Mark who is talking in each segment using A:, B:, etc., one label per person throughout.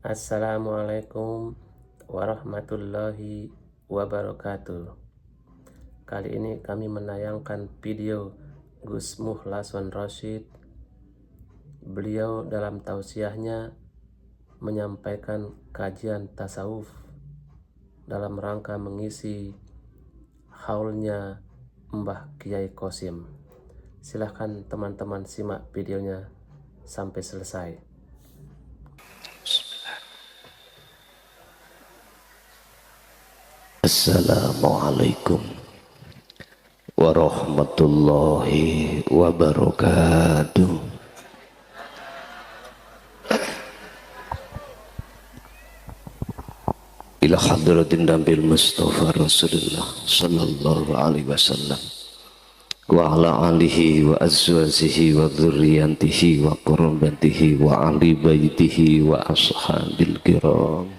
A: Assalamualaikum warahmatullahi wabarakatuh. Kali ini kami menayangkan video Gus Muhlason Rosyid. Beliau dalam tausiahnya menyampaikan kajian tasawuf dalam rangka mengisi haulnya Mbah Kiai Qasim. Silahkan teman-teman simak videonya sampai selesai.
B: Assalamualaikum warahmatullahi wabarakatuh. Ila hadratin Nabil Mustafa Rasulullah sallallahu alaihi wasallam wa ala alihi wa azwajihi wa dzurriyyatihi wa qurbatihi wa ahli baitihi wa ashabil kiram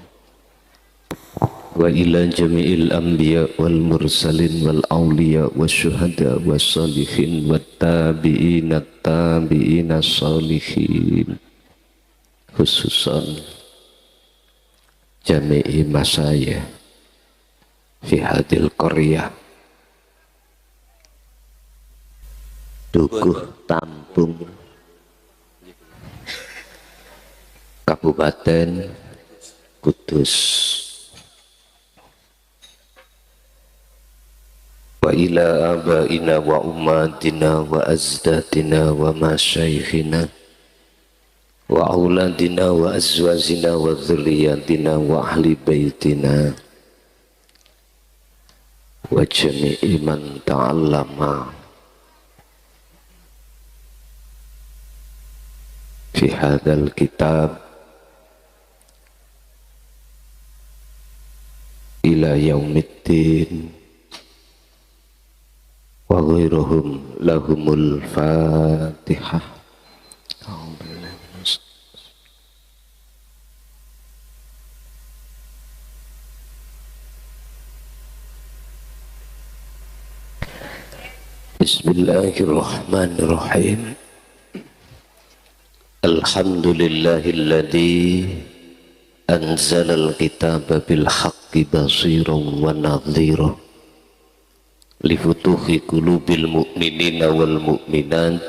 B: wa ila jami'il anbiya wal mursalin wal awliya wa syuhada wa salihin wa tabi'ina tabi'ina salihin, khususan jami'i masaya fi hadil qaryah Dukuh Tampung Kabupaten Kudus, wa ila abaina wa ummatina wa azdatina wa masyaikhina wa auladina wa azwajina wa dzurriyyatina wa ahli baitina wa jami'i man ta'allama fi hadzal kitab ila yaumiddin wa ghairuhum lahumul fatihah. Bismillahirrahmanirrahim. Alhamdulillahilladzi anzalal kitaba bil haqqi basiran wa nadhiran lifutuhi qulubil mu'minina wal mu'minat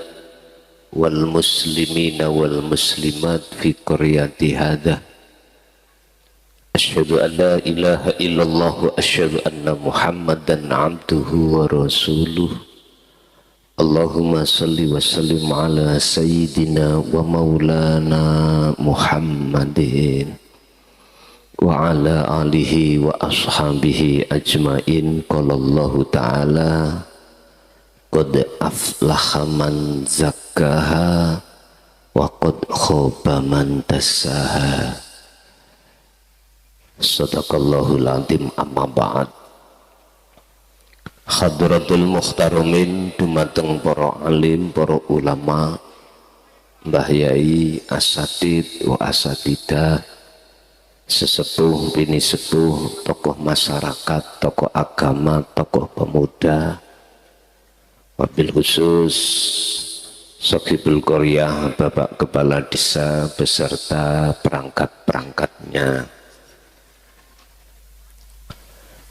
B: wal muslimina wal muslimat fi qaryati hadha. Asyhadu an la ilaha illallah wa asyhadu anna muhammadan abduhu wa rasuluh. Allahumma salli wa sallim ala sayyidina wa maulana Muhammadin wa ala alihi wa ashabihi ajmain. Qala Allah ta'ala qad aflaha man zakkaha wa qad khaba man dassaha. Sadaqallahul azim. Amma ba'd. Hadratul muhtaramin dumateng para alim, para ulama, mbah yai, asatid wa asatidah, sesepuh bini sepuh, tokoh masyarakat, tokoh agama, tokoh pemuda, wabil khusus Saqibul Qaryah, Bapak Kepala Desa beserta perangkat-perangkatnya,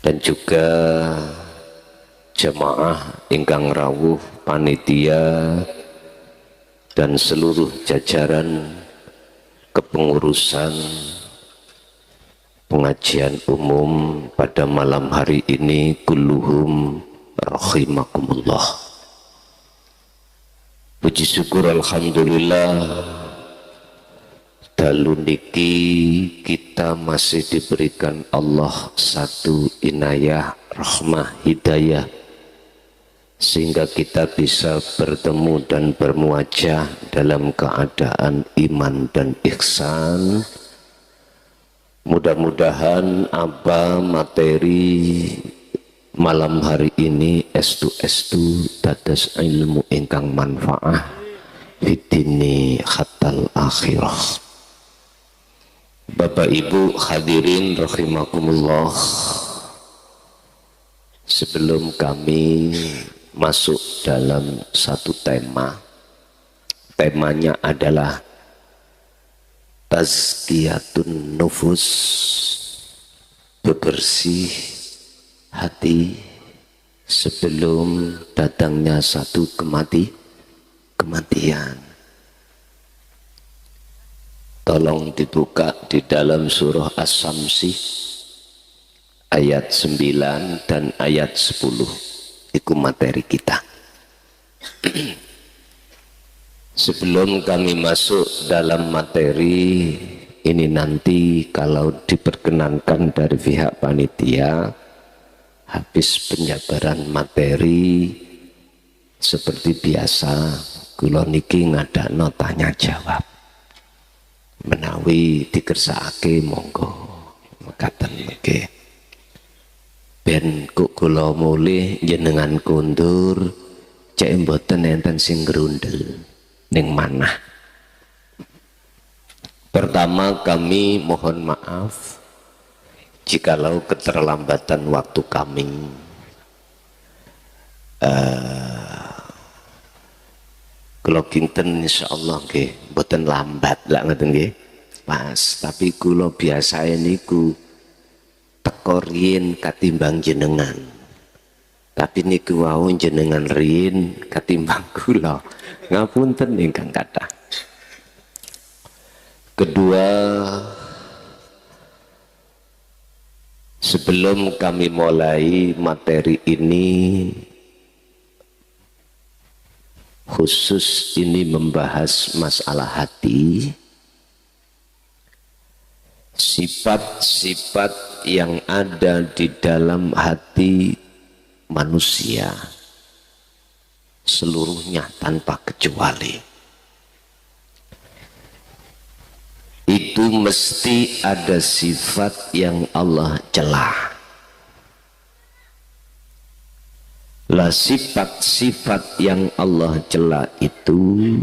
B: dan juga jemaah ingkang rawuh, panitia dan seluruh jajaran kepengurusan pengajian umum pada malam hari ini, kulluhum rahimakumullah. Puji syukur alhamdulillah, dalu niki kita masih diberikan Allah satu inayah, rahmah, hidayah, sehingga kita bisa bertemu dan bermuajah dalam keadaan iman dan ihsan. Mudah-mudahan apa materi malam hari ini estu dados ilmu ingkang manfaah fitini hatal akhirah. Bapak Ibu hadirin rahimakumullah, sebelum kami masuk dalam satu tema, temanya adalah tazkiyatun nufus, bebersih hati sebelum datangnya satu kematian. Tolong dibuka di dalam surah As-Samsi ayat 9 dan ayat 10. Itu materi kita. Sebelum kami masuk dalam materi ini, nanti kalau diperkenankan dari pihak panitia, habis penjabaran materi seperti biasa, kula niki ngadakno tanya jawab. Menawi dikersakake monggo mekaten nggih. Ben kula mulih jenengan kundur cek mboten enten sing grundel ning manah. Pertama, kami mohon maaf jikalau keterlambatan waktu kami. Kula kinten insyaallah nggih mboten lambat lak ngoten nggih. Pas, tapi kula biasae niku teko riyin katimbang jenengan. Tapi niku wau jenengan riyin katimbang kula. Ngapunten ingkang kathah. Kedua, sebelum kami mulai materi ini, khusus ini membahas masalah hati, sifat-sifat yang ada di dalam hati manusia seluruhnya tanpa kecuali. Itu mesti ada sifat yang Allah celah. Lah sifat-sifat yang Allah celah itu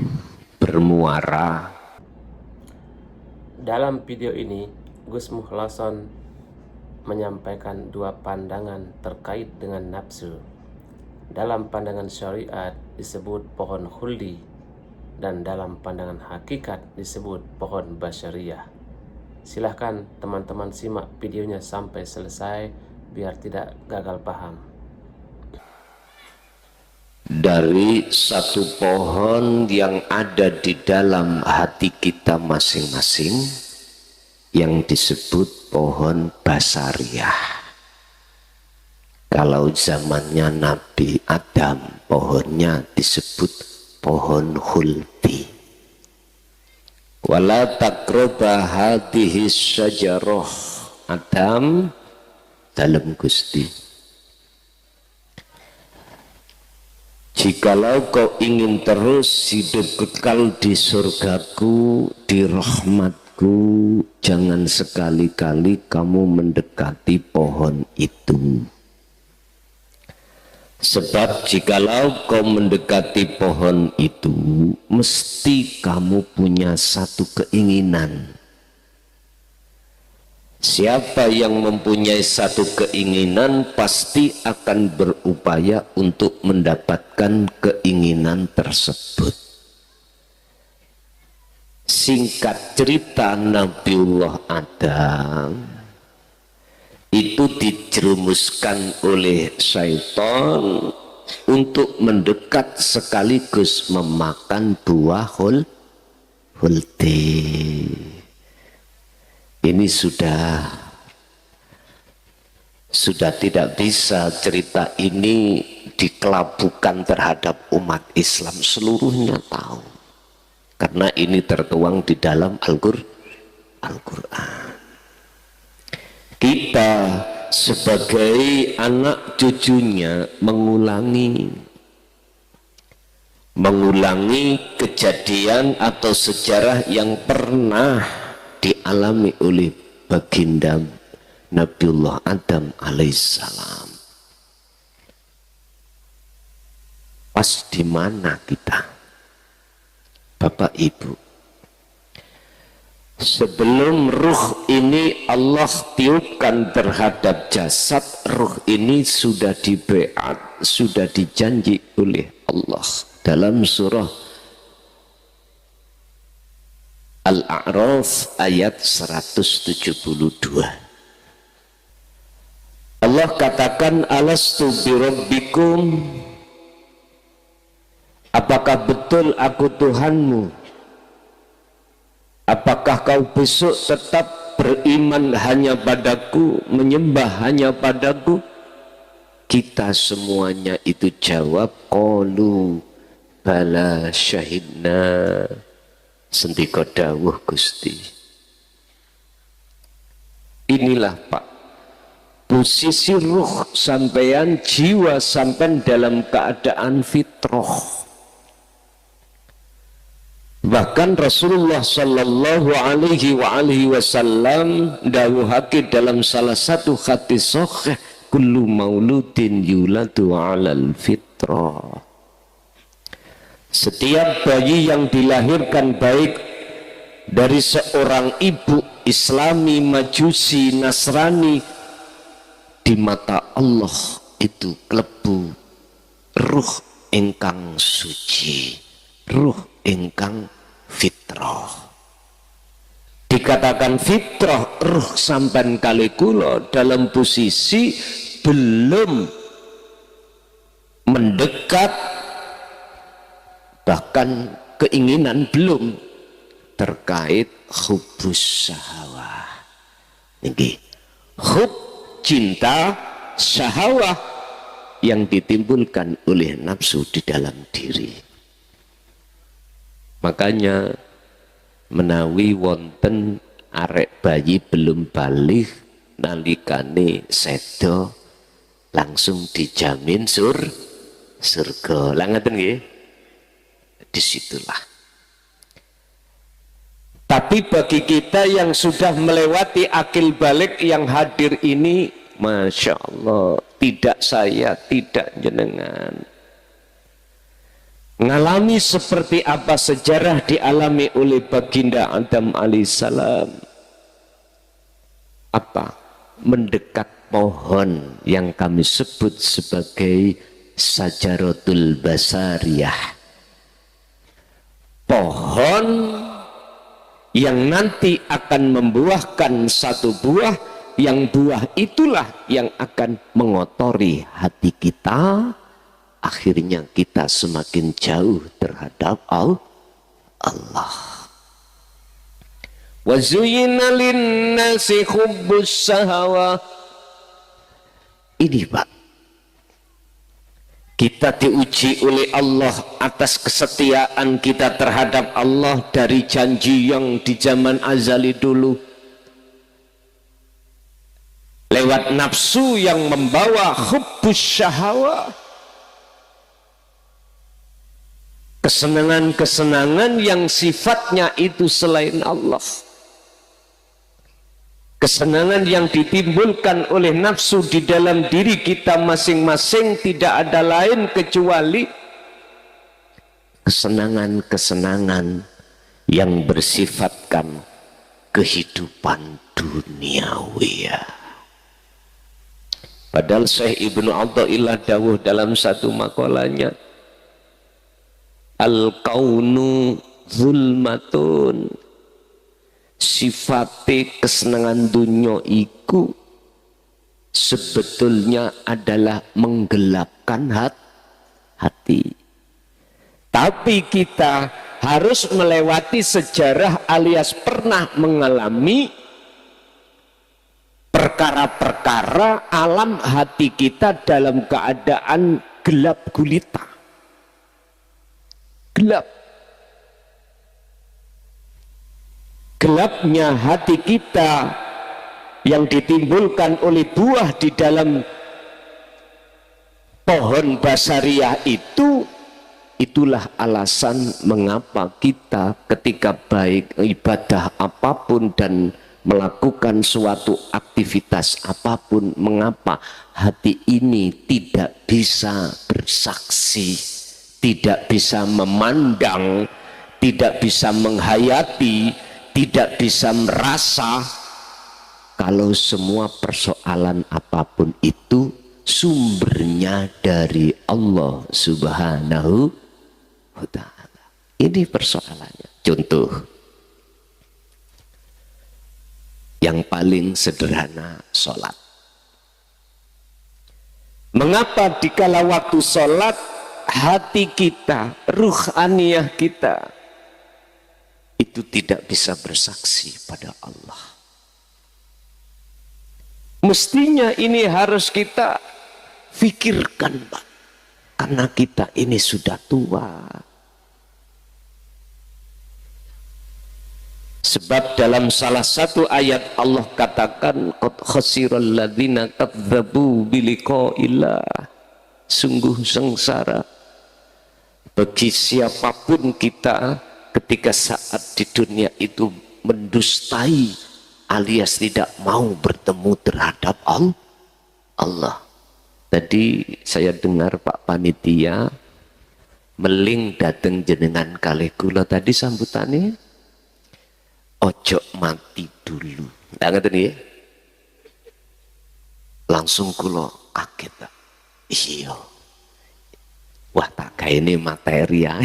B: bermuara.
A: Dalam video ini, Gus Muhlason menyampaikan dua pandangan terkait dengan nafsu. Dalam pandangan syariat disebut pohon khuldi, dan dalam pandangan hakikat disebut pohon basyariyah. Silahkan teman-teman simak videonya sampai selesai biar tidak gagal paham.
B: Dari satu pohon yang ada di dalam hati kita masing-masing yang disebut pohon basariyah. Kalau zamannya Nabi Adam, pohonnya disebut pohon khuldi. Wala taqraba hadhihi syajarah, Adam dalam Gusti. Jikalau kau ingin terus hidup kekal di surgaku, di rahmatku, jangan sekali-kali kamu mendekati pohon itu. Sebab jikalau kau mendekati pohon itu, mesti kamu punya satu keinginan. Siapa yang mempunyai satu keinginan pasti akan berupaya untuk mendapatkan keinginan tersebut. Singkat cerita, Nabiullah Adam itu dijerumuskan oleh syaitan untuk mendekat sekaligus memakan buah khuldi. Ini sudah tidak bisa cerita ini dikelabukan terhadap umat Islam, seluruhnya tahu. Karena ini tertuang di dalam Al-Quran. Kita sebagai anak cucunya mengulangi kejadian atau sejarah yang pernah dialami oleh baginda Nabiullah Adam alaihissalam. Pas di mana kita, Bapak Ibu? Sebelum ruh ini Allah tiupkan terhadap jasad, ruh ini sudah dibeat, sudah dijanji oleh Allah dalam surah Al-A'raf ayat 172. Allah katakan, alastu birabbikum, apakah betul aku Tuhanmu? Apakah kau besok tetap beriman hanya padaku, menyembah hanya padaku? Kita semuanya itu jawab, qalu bala syahidna, sendika dawuh Gusti. Inilah Pak, posisi ruh sampean, jiwa sampean dalam keadaan fitrah. Bahkan Rasulullah sallallahu alaihi wasallam dawuhake dalam salah satu hadis sahih, kullu mauludin yuladu 'alal fitrah. Setiap bayi yang dilahirkan baik dari seorang ibu Islami, Majusi, Nasrani, di mata Allah itu klebu ruh ingkang suci, ruh ingkang fitrah. Dikatakan fitrah, ruh sampan kali kula dalam posisi belum mendekat, bahkan keinginan belum terkait hubus syahwah. Ini hub, cinta, syahwah yang ditimbulkan oleh nafsu di dalam diri. Makanya menawi wonten arek bayi belum balik nalikane sedo langsung dijamin surga. Lah ngaten nggih. Disitulah. Tapi bagi kita yang sudah melewati akil balik yang hadir ini, Masya Allah, tidak saya, tidak jenengan, ngalami seperti apa sejarah dialami oleh baginda Adam alaihissalam. Apa? Mendekat pohon yang kami sebut sebagai Sajaratul Basariyah, pohon yang nanti akan membuahkan satu buah, yang buah itulah yang akan mengotori hati kita. Akhirnya kita semakin jauh terhadap Allah. Wa zuyyina lin-nasi hubbus syahawah. Ini Pak, kita diuji oleh Allah atas kesetiaan kita terhadap Allah dari janji yang di zaman azali dulu. Lewat nafsu yang membawa hubbus syahawah, kesenangan-kesenangan yang sifatnya itu selain Allah, kesenangan yang ditimbulkan oleh nafsu di dalam diri kita masing-masing tidak ada lain kecuali kesenangan-kesenangan yang bersifatkan kehidupan duniawi. Padahal Syekh Ibnu Athaillah dawuh dalam satu makalahnya, al-kaunu zulmatun, sifate kesenangan dunia iku sebetulnya adalah menggelapkan hati. Tapi kita harus melewati sejarah alias pernah mengalami perkara-perkara alam hati kita dalam keadaan gelap gulita. Gelap. Gelapnya hati kita yang ditimbulkan oleh buah di dalam pohon basariyah itu, itulah alasan mengapa kita ketika baik ibadah apapun dan melakukan suatu aktivitas apapun, mengapa hati ini tidak bisa bersaksi, tidak bisa memandang, tidak bisa menghayati, tidak bisa merasa kalau semua persoalan apapun itu sumbernya dari Allah Subhanahu wa ta'ala. Ini persoalannya. Contoh, Yang paling sederhana sholat. Mengapa dikala waktu sholat hati kita, ruhaniyah kita itu tidak bisa bersaksi pada Allah? Mestinya ini harus kita fikirkan, Pak, karena kita ini sudah tua. Sebab dalam salah satu ayat Allah katakan qad khasiral ladzina kadzdzabu biliqa'illah, sungguh sengsara bagi siapapun kita ketika saat di dunia itu mendustai alias tidak mau bertemu terhadap Allah. Tadi saya dengar Pak Panitia meling dateng jenengan kalih kula tadi sambutannya ojo mati dulu. Nggak ngerti nih ya? Langsung kula kaget, Pak. Iya. Wah, tak kayak ini materi ya.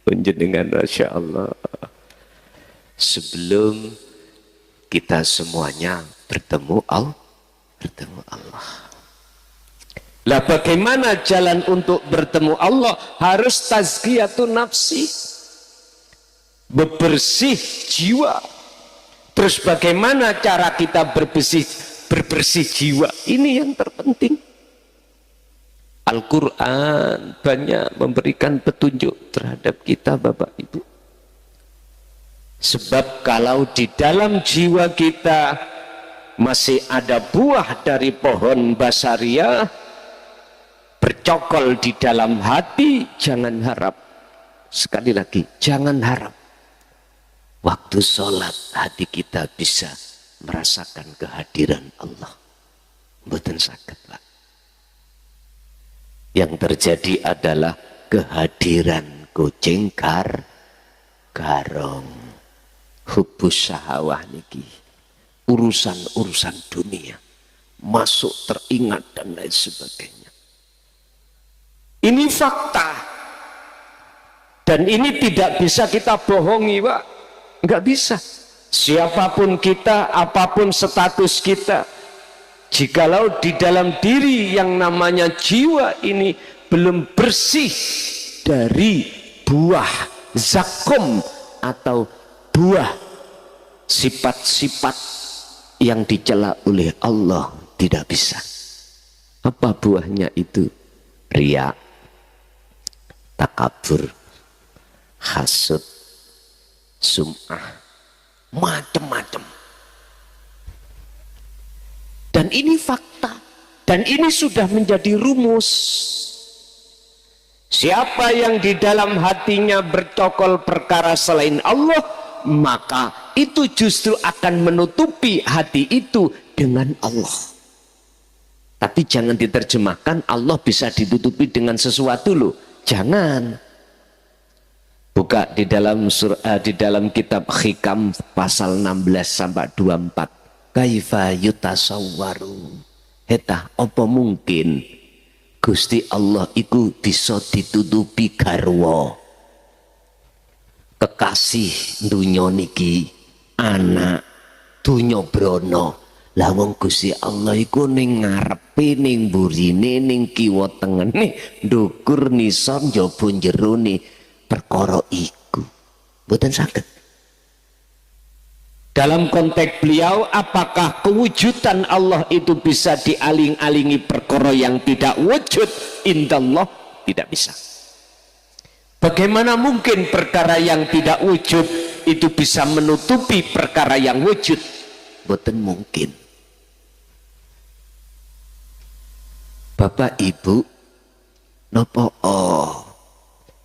B: Jenengan Masya Allah. Sebelum kita semuanya bertemu Allah. Lah bagaimana jalan untuk bertemu Allah? Harus tazkiyatun nafsi. Bebersih jiwa. Terus bagaimana cara kita berbersih jiwa? Ini yang terpenting. Al-Quran banyak memberikan petunjuk terhadap kita, Bapak Ibu. Sebab kalau di dalam jiwa kita masih ada buah dari pohon basariah bercokol di dalam hati, jangan harap. Sekali lagi, jangan harap waktu sholat hati kita bisa merasakan kehadiran Allah. Mboten saged, Pak. Yang terjadi adalah kehadiran kucing garong, hubus syahwah niki, urusan-urusan dunia masuk teringat dan lain sebagainya. Ini fakta dan ini tidak bisa kita bohongi, Pak. Enggak bisa. Siapapun kita, apapun status kita, jikalau di dalam diri yang namanya jiwa ini belum bersih dari buah zakum atau buah sifat-sifat yang dicela oleh Allah, tidak bisa. Apa buahnya itu? Riya, takabur, hasud, sum'ah, macam-macam. Dan ini fakta, dan ini sudah menjadi rumus. Siapa yang di dalam hatinya bercokol perkara selain Allah, maka itu justru akan menutupi hati itu dengan Allah. Tapi jangan diterjemahkan Allah bisa ditutupi dengan sesuatu loh. Jangan. Buka di dalam di dalam kitab Hikam pasal 16 sampai 24. Kaifa yutasawwaru. Heta apa mungkin Gusti Allah itu bisa ditutupi garwa kekasih dunya niki, anak dunya brana. Lah wong Gusti Allah iku ning ngarepe, ning burine, ning kiwa tengene, ndukur nisor njaba jerone perkara iku. Mboten saged. Dalam konteks beliau, apakah kewujudan Allah itu bisa dialing-alingi perkara yang tidak wujud indallah? Tidak bisa. Bagaimana mungkin perkara yang tidak wujud itu bisa menutupi perkara yang wujud? Boten mungkin. Bapak Ibu, nopo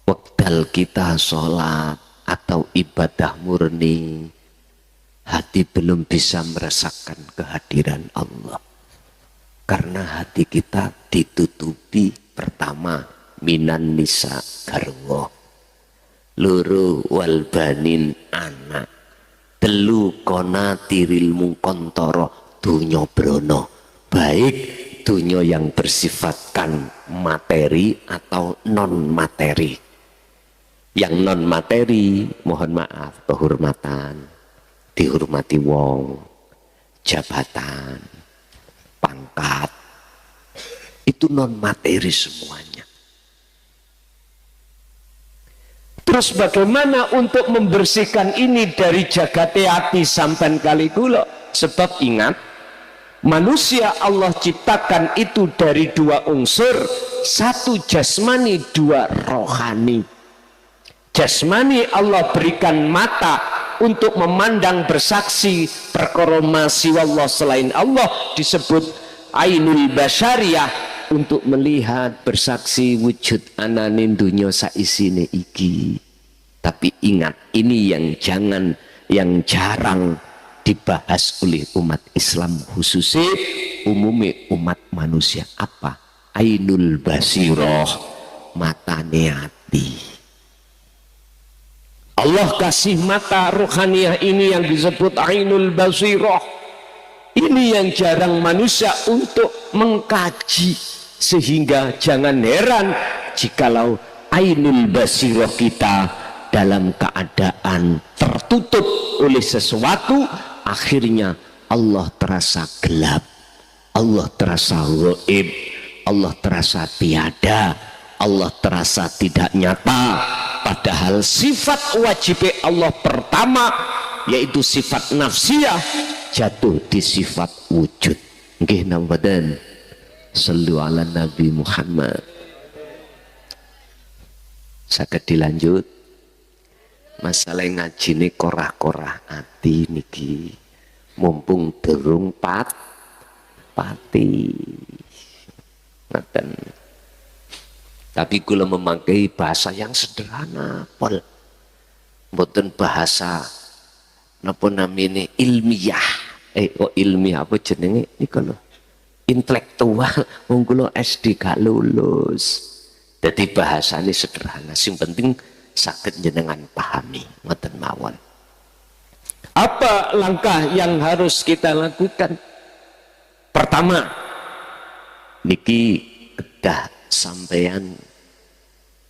B: wekdal kita sholat atau ibadah murni, hati belum bisa merasakan kehadiran Allah karena hati kita ditutupi. Pertama, minan nisa garwa, loro wal banin anak, telu kona tiril mungkontoro dunya brana, baik dunya yang bersifatkan materi atau non materi. Yang non materi, mohon maaf, kehormatan, dihormati wong, jabatan, pangkat, itu non materi semuanya. Terus bagaimana untuk membersihkan ini dari jagate ati sampan kali kula? Sebab ingat, manusia Allah ciptakan itu dari dua unsur, satu jasmani, dua rohani. Jasmani Allah berikan mata untuk memandang bersaksi perkara masiwallah selain Allah, disebut ainul basyariyah, untuk melihat bersaksi wujud ananin dunya saisine iki. Tapi ingat, ini yang jarang dibahas oleh umat Islam, khususnya umumnya umat manusia. Apa? Ainul basiroh, matane hati. Allah kasih mata rohaniah ini yang disebut ainul basiroh. Ini yang jarang manusia untuk mengkaji. Sehingga jangan heran jikalau ainul basiroh kita dalam keadaan tertutup oleh sesuatu, akhirnya Allah terasa gelap, Allah terasa gaib, Allah terasa tiada, Allah terasa tidak nyata. Padahal sifat wajib Allah pertama, yaitu sifat nafsiyah, jatuh di sifat wujud. Nggih nambadan sallu ala Nabi Muhammad. Saged dilanjut. Masalah ngaji ini korah-korah ati niki, mumpung derung pati. Ngaten. Tapi kula memakai bahasa yang sederhana, pol. Mboten bahasa napa namine ilmiah. Ilmiah apa jenenge nika lho. Intelektual, wong kula SD gak lulus. Jadi bahasane sederhana, sing penting saged jenengan pahami, ngoten mawon. Apa langkah yang harus kita lakukan? Pertama, niki kedah sampeyan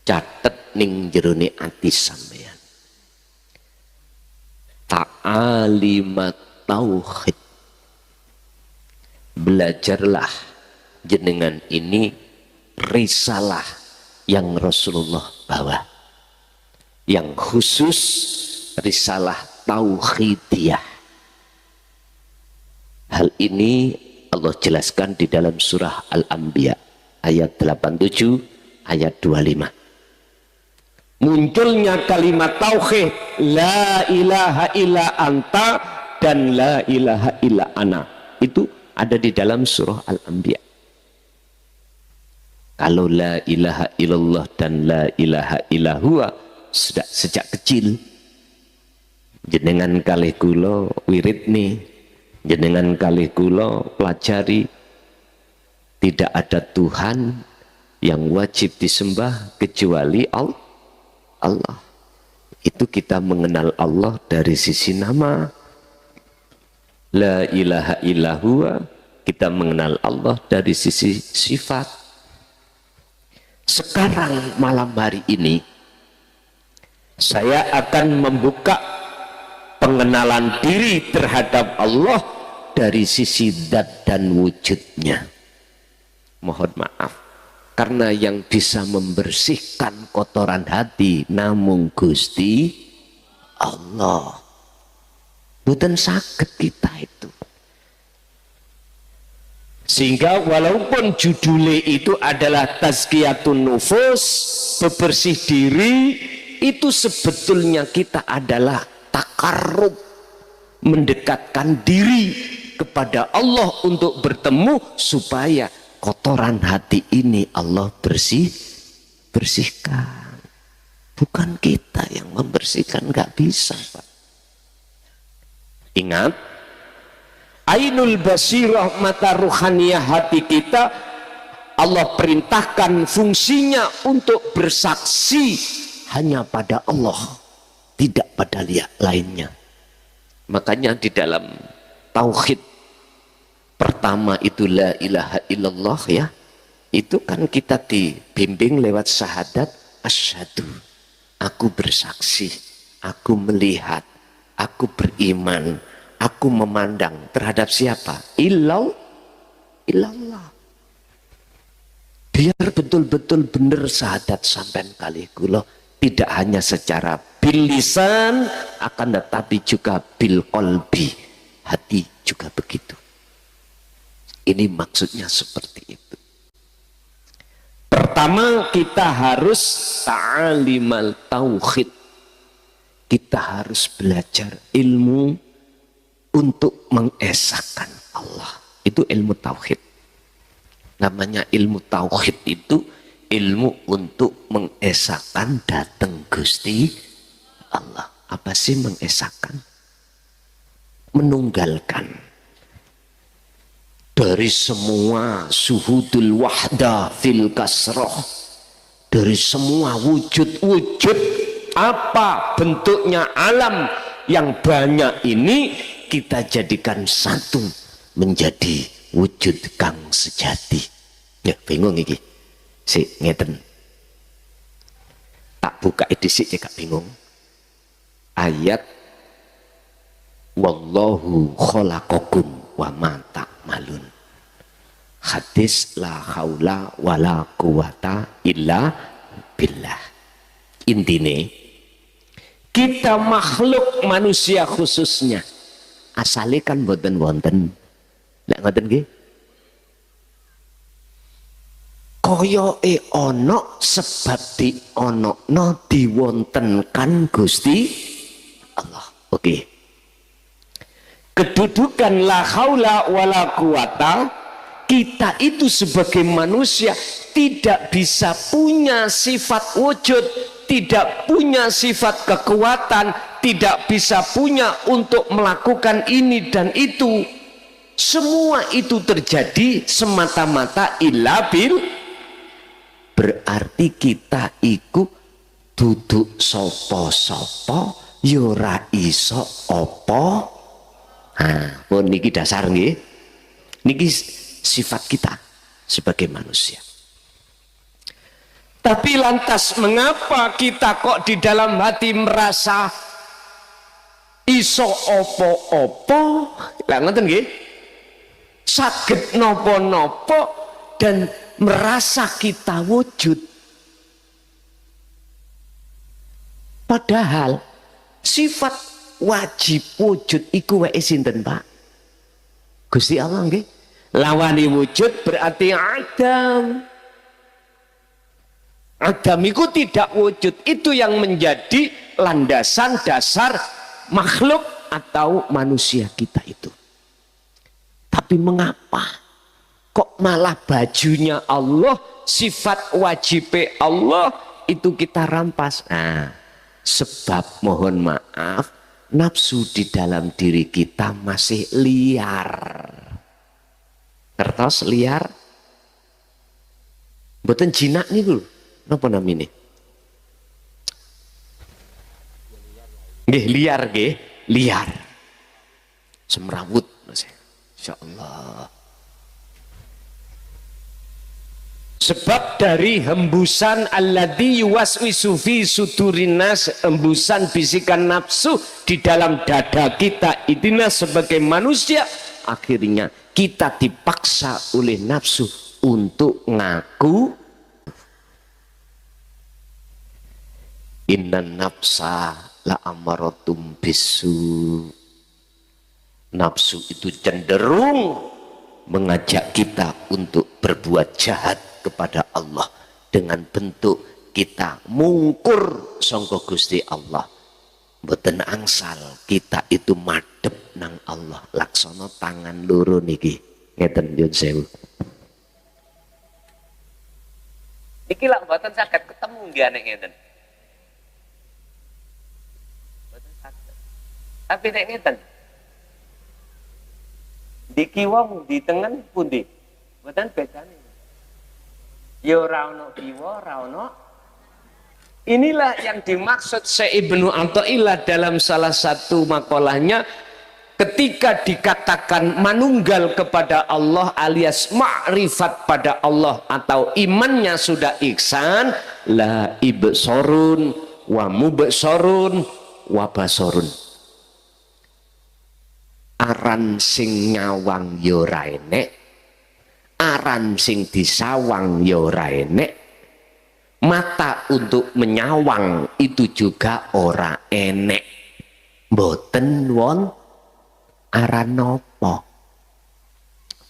B: catet ning jerone ati sampeyan. Ta'alimat tauhid. Belajarlah jenengan ini risalah yang Rasulullah bawa, yang khusus risalah tauhidiyah. Hal ini Allah jelaskan di dalam surah Al-Anbiya ayat 87 ayat 25. Munculnya kalimat tauhid, la ilaha illa anta dan la ilaha illa ana, itu ada di dalam surah Al-Anbiya. Kalau la ilaha illallah dan la ilaha illahua sejak kecil jenengan kalih kula wirid nih, jenengan kalih kula pelajari, tidak ada Tuhan yang wajib disembah kecuali Allah. Itu kita mengenal Allah dari sisi nama. La ilaha illahua, kita mengenal Allah dari sisi sifat. Sekarang malam hari ini saya akan membuka pengenalan diri terhadap Allah dari sisi zat dan wujudnya. Mohon maaf, karena yang bisa membersihkan kotoran hati namun Gusti Allah. Bukan sakit kita itu. Sehingga walaupun judulnya itu adalah tazkiyatun nufus, bebersih diri, itu sebetulnya kita adalah takarrub, mendekatkan diri kepada Allah untuk bertemu supaya kotoran hati ini Allah bersihkan. Bukan kita yang membersihkan, nggak bisa, Pak. Ingat, ainul basirah, mata ruhaniyah hati kita, Allah perintahkan fungsinya untuk bersaksi hanya pada Allah, tidak pada lainnya. Makanya di dalam tauhid pertama itu la ilaha illallah, ya, itu kan kita dibimbing lewat syahadat asyhadu, aku bersaksi, aku melihat, aku beriman, Aku memandang terhadap siapa? Illallah. Biar betul-betul benar syahadat sampean kali kula, tidak hanya secara bil lisan, akan tetapi juga bil qalbi, hati juga begitu. Ini maksudnya seperti itu. Pertama, kita harus ta'alimal tauhid. Kita harus belajar ilmu untuk mengesahkan Allah. Itu ilmu tauhid. Namanya ilmu tauhid itu ilmu untuk mengesahkan datang Gusti Allah. Apa sih mengesahkan? Menunggalkan dari semua suhudul wahda fil kasroh, dari semua wujud-wujud apa bentuknya alam yang banyak ini, kita jadikan satu menjadi wujud kang sejati. Ya bingung iki si ngeten, tak buka edisi ya gak bingung. Ayat wallahu khalaqakum wa ma ta'malun, hadis la haula wala quwata illa billah. Intine kita makhluk manusia khususnya asale kan boten wonten. Lek ngoten nggih, koyoke ana sebab di ono diwontenkan Gusti Allah. Oke. Kedudukan la haula wala quwata, kita itu sebagai manusia tidak bisa punya sifat wujud, tidak punya sifat kekuatan, tidak bisa punya untuk melakukan ini dan itu. Semua itu terjadi semata-mata illa bil, berarti kita iku duduk sopo-sopo yura iso opo. Nah, pun niki dasar nggih. Niki sifat kita sebagai manusia. Tapi lantas mengapa kita kok di dalam hati merasa iso opo-opo? Lah ngoten nggih. Saged nopo-nopo dan merasa kita wujud. Padahal sifat wajib wujud iku wae sinten, Pak? Gusti Allah nggih. Lawani wujud berarti adam. Adam itu tidak wujud. Itu yang menjadi landasan dasar makhluk atau manusia kita itu. Tapi mengapa kok malah bajunya Allah, sifat wajib Allah itu kita rampas? Nah, sebab mohon maaf, nafsu di dalam diri kita masih liar. Kertas liar, mboten jinak nih dulu. Napa namine? Nggih liar nggih, liar. Semrawut Mas. Insyaallah. Sebab dari hembusan alladzi yuwaswisu fi sudurinas, hembusan bisikan nafsu di dalam dada kita itina sebagai manusia, akhirnya kita dipaksa oleh nafsu untuk ngaku innan nafsa la amaratum bisu. Nafsu itu cenderung mengajak kita untuk berbuat jahat kepada Allah dengan bentuk kita mungkur sangka Gusti Allah. Mboten angsal kita itu madhep nang Allah, laksana tangan loro niki. Ngeten nyuwun sewu. Iki lak mboten saged ketemu nggih nek ngeten. Mboten saged. Tapi nek ngeten di kiwa di tengen pundi? Mboten bedane. Ya ora ono kiwa, ora ono. Inilah yang dimaksud Syekh Ibnu Athaillah dalam salah satu makalahnya, ketika dikatakan manunggal kepada Allah alias ma'rifat pada Allah atau imannya sudah ihsan, la ibsorun wa mubsorun wa basorun. aran sing nyawang ya ora enek, aran sing disawang ya ora enek, mata untuk menyawang itu juga ora enek. Mboten won aran napa?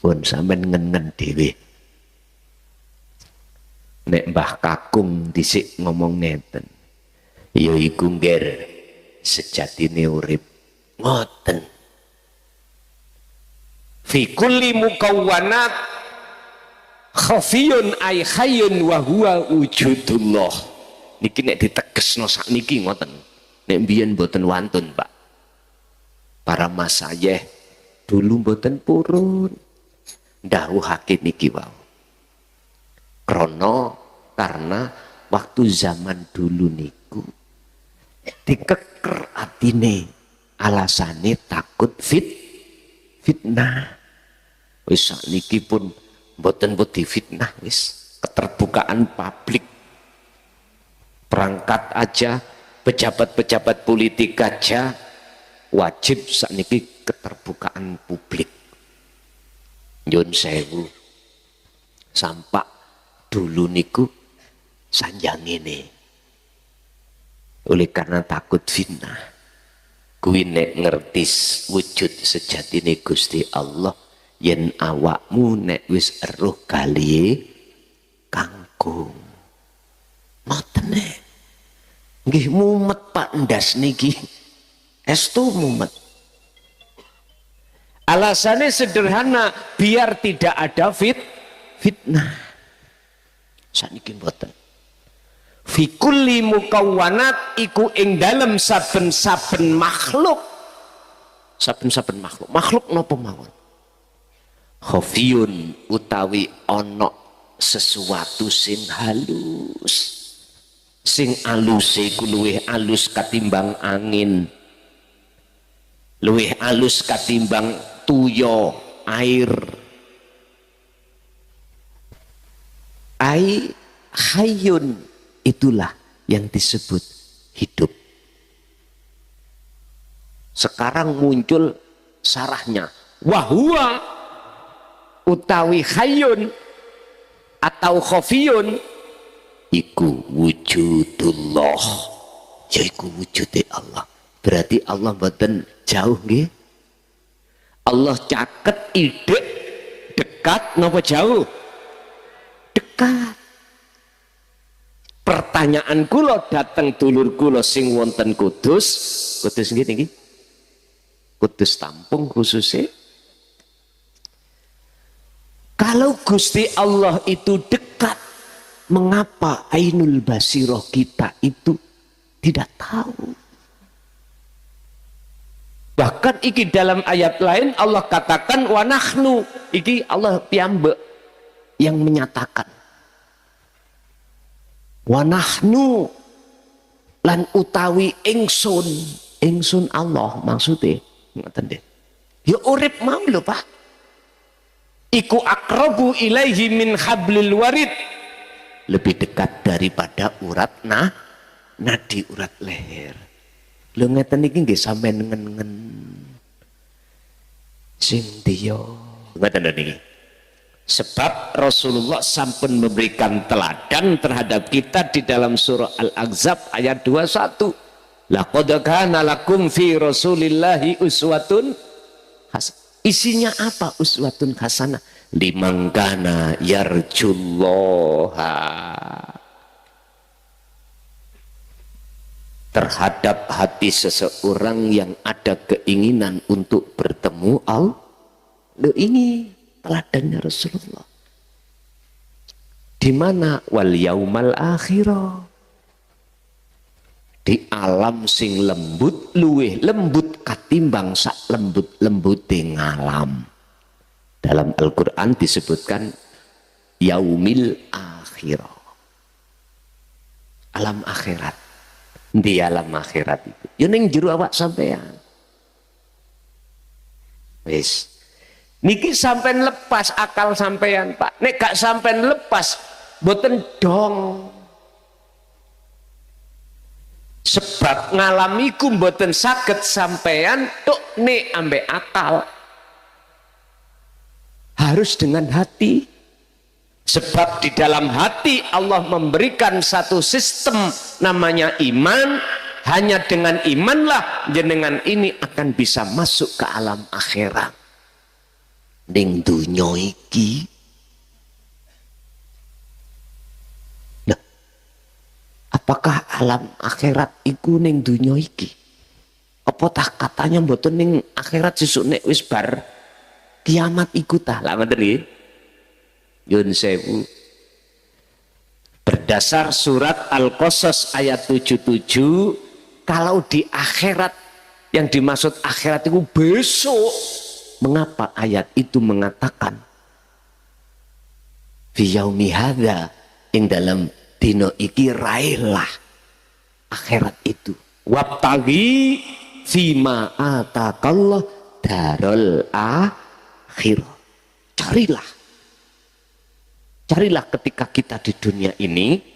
B: Pun sampean ngen-ngen dhewe. Nek Mbah Kakung dhisik ngomong ngeten, ya iku ngger sejatine urip ngoten. Fi kulli mukawwanat khafiyun ay hayyun wa huwa wujudullah. Niki nek ditegesno sakniki ngoten. Nek mbiyen mboten wantun, Pak. Para masayih dulu mboten purun ndhawuhake niki wau. Karena waktu zaman dulu niku dikeker atine, alasane takut fitnah. Wis sakniki pun mboten wedi fitnah, wis keterbukaan publik. Perangkat aja, pejabat-pejabat politik aja wajib sakniki keterbukaan publik. Nyun sewu, sampak dulu niku sanjang ini. Oleh karena takut fitnah, kuwi nek ngerti wujud sejatine Gusti Allah, yen awakmu nek wis eruh kaliye kangkung. Ngoten nek. Nggih mumet Pak ndas niki. Estu mumet. Alasannya sederhana, biar tidak ada fitnah. Saniki mboten. Fi kulli mukawwanat iku ing dalem saben-saben makhluk. Saben-saben makhluk. Makhluk napa mawon? Khafiyun utawi ana sesuatu sing halus. Sing aluse iku luwih alus katimbang angin. Luwih alus katimbang tuyo air. Ai hayyun, itulah yang disebut hidup. Sekarang muncul sarahnya, wahwa utawi hayyun atau khafiyun iku wujudullah, yaiku wujude Allah. Berarti Allah mboten jauh nggih. Allah caket ide dekat napa jauh? Dekat. Pertanyaan kula dateng dulur kula sing wonten Kudus nggih niki. Kudus Tampung khususnya. Kalau Gusti Allah itu dekat, mengapa ainul basiroh kita itu tidak tahu? Bahkan iki dalam ayat lain Allah katakan wa nahnu, iki Allah piyambak yang menyatakan. Wa nahnu lan utawi ingsun Allah maksudnya ngoten nggih. Ya urip mau lho Pak. Iku akrabu ilaihi min hablil warid, lebih dekat daripada urat nadi urat leher. Lho ngeten iki nggih sampean ngen-ngen sing diyo ngeten niki. Sebab Rasulullah sampun memberikan teladan terhadap kita di dalam surah Al-Ahzab ayat 21. Laqad kana lakum fi Rasulillahi uswatun hasanah. Isinya apa uswatun hasanah? Liman kana yarjullaha. Terhadap hati seseorang yang ada keinginan untuk bertemu Allah. Loh ini teladannya Rasulullah. Di mana? Wal yaumal akhirah. Di alam sing lembut, luweh lembut katimbang sak lembut-lembute ngalam. Dalam Al-Quran disebutkan yaumil akhirah. Alam akhirat. Di alam akhirat itu. Ya ning jero awak sampean. Wis. Niki sampean lepas akal sampean, Pak. Nek gak sampean lepas, boten dong. Sebab ngalamiku mboten saged sampean tok ne ambek akal. Harus dengan hati. Sebab di dalam hati Allah memberikan satu sistem namanya iman. Hanya dengan imanlah jenengan ini akan bisa masuk ke alam akhirat. Ning dunya iki. Nah, apakah alam akhirat iku ning dunya iki? Apa tah katanya mboten ning akhirat sesuk nek wis bar kiamat iku tah. Lah ngoten nggih. Yun sewu. Berdasar surat Al-Qasas ayat 77, kalau di akhirat, yang dimaksud akhirat itu besok. Mengapa ayat itu mengatakan fi yaumi hadza, ing dalam dino iki raihlah akhirat itu. Wabtaghi fima atakallah darul akhir. Carilah ketika kita di dunia ini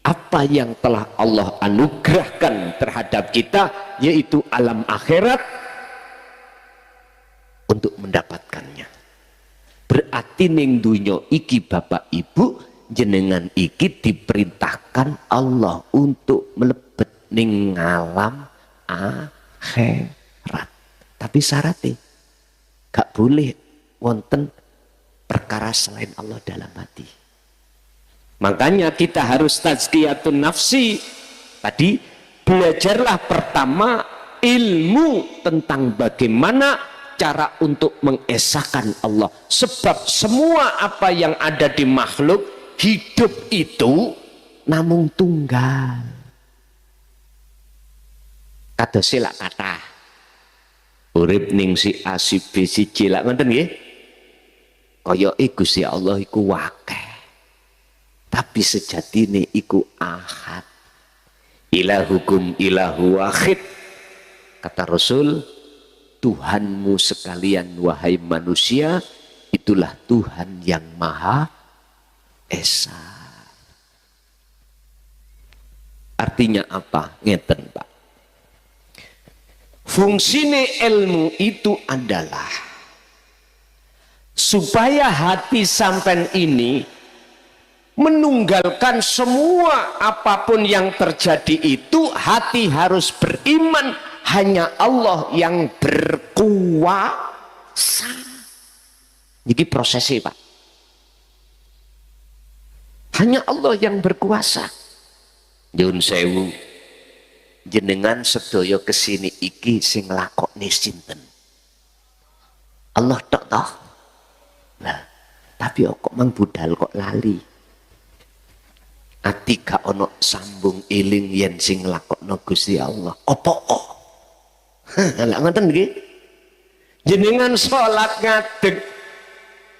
B: apa yang telah Allah anugerahkan terhadap kita, yaitu alam akhirat, untuk mendapatkannya. Berarti ning dunya iki Bapak Ibu jenengan iki diperintahkan Allah untuk melebet ning alam akhirat. Tapi syaratnya gak boleh wonten perkara selain Allah dalam hati. Makanya kita harus tazkiyatun nafsi. Tadi belajarlah pertama ilmu tentang bagaimana cara untuk mengesahkan Allah. Sebab semua apa yang ada di makhluk hidup itu namung tunggal. Kata sila kata urip ning si asib si cilak ngoten nggih. Kaya Gusti Allah iku wakeh. Tapi sejatine iku ahad. Ilahukum ilahu wahid. Kata Rasul, Tuhanmu sekalian wahai manusia, itulah Tuhan yang Maha Esa. Artinya apa? Ngeten Pak. Fungsine ilmu itu adalah supaya hati sampean ini menunggalkan semua apapun yang terjadi itu, hati harus beriman hanya Allah yang berkuasa. Jadi prosesnya Pak, hanya Allah yang berkuasa. Nyun sewu, jenengan sedaya kesini iki sing lakokne sinten? Allah tok toh. Nah, tapi kok mang budal kok lali. Ati gak ono sambung eling yen sing lakokno Gusti Allah. Apa kok? Lah ngoten nggih. Jenengan salat ngadeg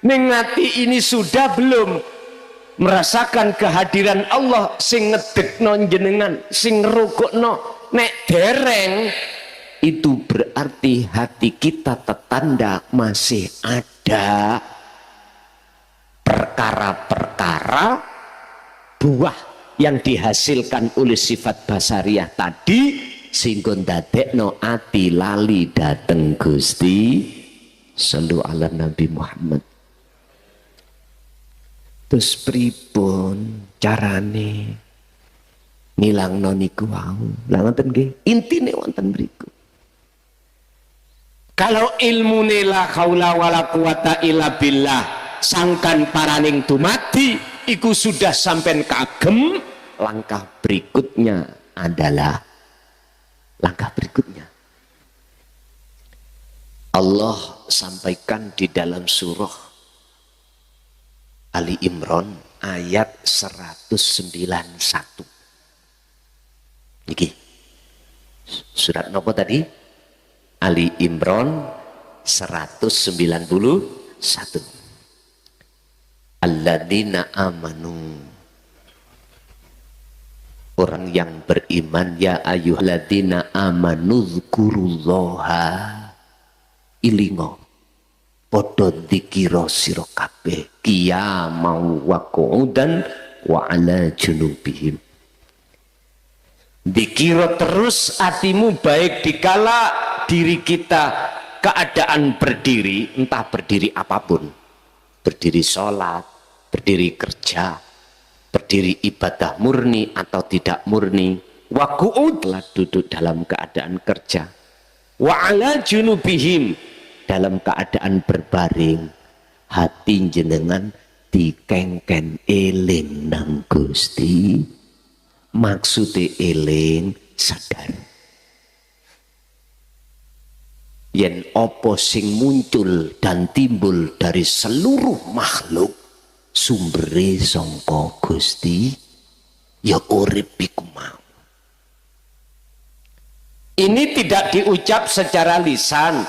B: ning ati ini sudah belum merasakan kehadiran Allah sing ngedegno jenengan, sing ngrukukno. Nek dereng itu berarti hati kita tetanda masih ada perkara-perkara buah yang dihasilkan oleh sifat basariah tadi, sehingga ndadekno ati lali dateng Gusti. Shallu ala Nabi Muhammad. Terus pripun carane ngilangno niku wau? Lah ngoten nggih, intine wonten mriku. Kalau ilmune la haula wala quwata illa billah sangkan paraning dumadi iku sudah sampai kagem, langkah berikutnya adalah Allah sampaikan di dalam surah Ali Imran ayat 191. Niki surat nopo tadi? Ali Imran 191. Alladzina amanu, orang yang beriman, ya ayyuhalladzina amanu dzkurullaha, ilingo padha dzikira sira kabeh qiyamau wa qu'udan wa ala junubihim Dikira terus hatimu baik dikala diri kita keadaan berdiri, entah berdiri apapun, berdiri sholat, berdiri kerja, berdiri ibadah murni atau tidak murni, wa qu'udlah duduk dalam keadaan kerja, wa ala junubihim dalam keadaan berbaring, hati jenengan dikengken eling nang Gusti. Maksudnya eling sadar yen opo sing muncul dan timbul dari seluruh makhluk sumbere sangka Gusti ya urip iku mau. Ini tidak diucap secara lisan,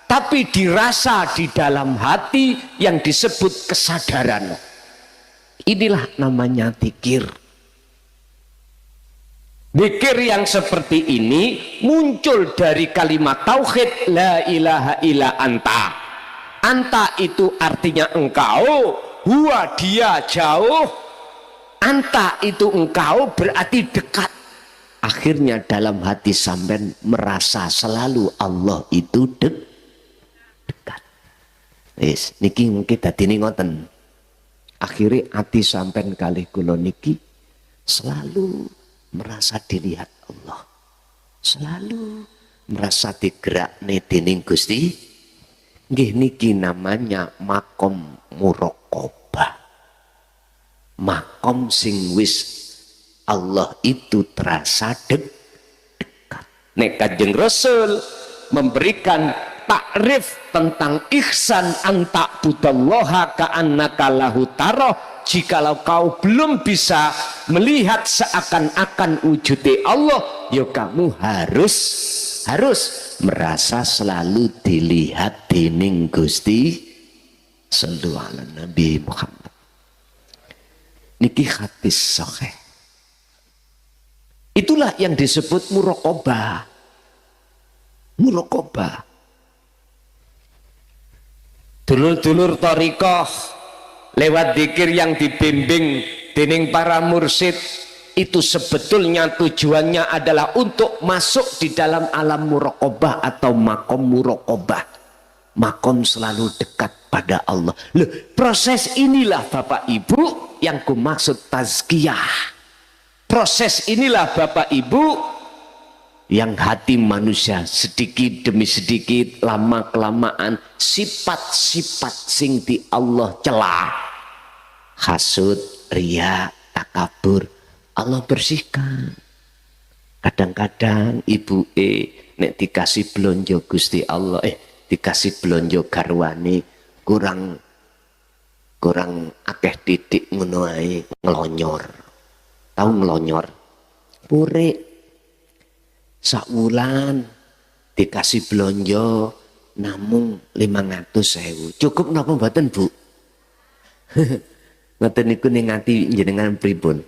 B: tapi dirasa di dalam hati yang disebut kesadaran. Inilah namanya dzikir. Dzikir yang seperti ini muncul dari kalimat tauhid la ilaha illa anta. Anta itu artinya engkau, huwa dia jauh, anta itu engkau berarti dekat. Akhirnya dalam hati sampean merasa selalu Allah itu dekat. Wis niki kita dini ngoten. Akhirnya hati sampean kalih kula niki selalu merasa dilihat Allah, selalu merasa digerakne dening Gusti. Nggih niki namanya makom muraqabah. Makom sing wis Allah itu terasa dekat. Nek Kanjeng Rasul memberikan takrif tentang ihsan anta budallaha ka'annaka lahu taroh. Jikalau kau belum bisa melihat seakan-akan wujudnya Allah, ya kamu harus merasa selalu dilihat dening Gusti sallallahu alaihi Nabi Muhammad. Niki hadis sahih. Itulah yang disebut muraqabah. Muraqabah. Dulur-dulur thariqah lewat dzikir yang dibimbing dening para mursyid itu sebetulnya tujuannya adalah untuk masuk di dalam alam muraqabah atau makom muraqabah. Makom selalu dekat pada Allah. Loh, proses inilah Bapak Ibu yang kumaksud tazkiyah. Proses inilah Bapak Ibu yang hati manusia sedikit demi sedikit lama kelamaan sifat-sifat sing di Allah celah, hasud, riya, takabur, Allah bersihkan. Kadang-kadang ibu nek dikasih blonjo Gusti Allah dikasih blonjo garwane kurang akeh titik ngono ae ngelonyor. Tahu ngelonyor? Pure sakwulan dikasih blonjo namung 500.000. Cukup napa mboten, Bu? Ngoten niku ning ati njenengan pripun?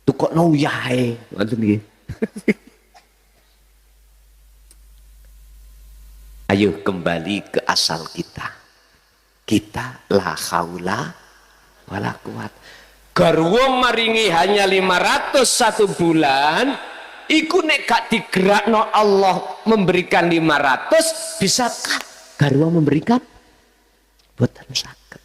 B: Tukokno uyahe, ngoten nggih. Ayo kembali ke asal kita. Kita la haula wala quwat. Garwa maringi hanya 500 satu bulan. Iku nek gak digerakno Allah memberikan 500, bisakah garwa memberikan? Boten saged.